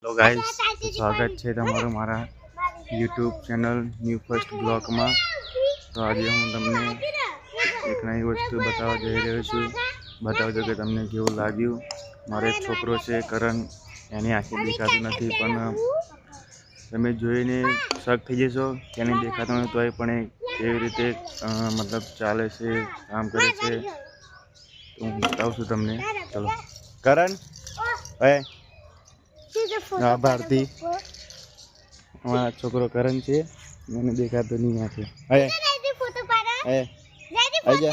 Hello guys, स्वागत है तमारू मारा YouTube channel new first blog में। तो आज हूँ तमने एक नई वस्तु बतावा जई रह्यो छुं। बतावजो कि तमने केवुं लाग्युं। मारो एक छोकरो छे करण, एनी आंखे देखातुं नथी पण तमे जोईने शक थई जशो के एने देखातुं नथी तोय पण केवी रीते मतलब चाले छे, काम करे छे। तो हूँ बतावुं छुं तमने। चलो करण, ए हाँ भारती, हमारा छोकरो करण छे, मैंने देखा तो नहीं आके। आजा आजा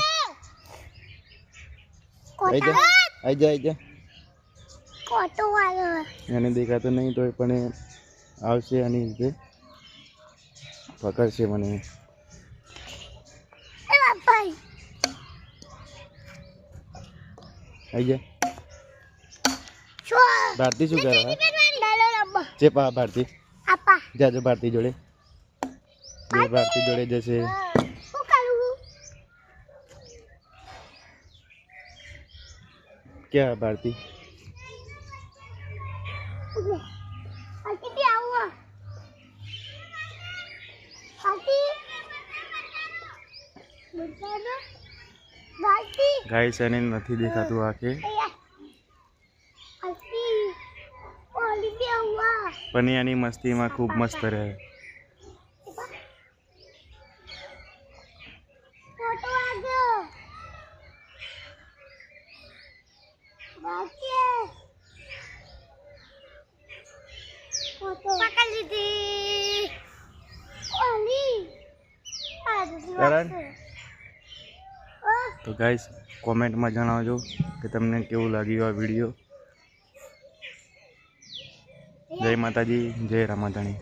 आजा आजा मैंने देखा तो नहीं तो पण आवशे आनी रीते पकड़शे मने। आजा भारती शू करे? चेपा भारती जाजो भारती जोड़े, भारती जोड़े जैसे क्या भारती गाइस एने नथी देखातुं आके पण एनी मस्ती में खूब मस्त रहे। तो गाइस कमेंट में जणावजो कि तमने केवुं लाग्युं आ विडियो। जय माताजी, जय रामाधणी।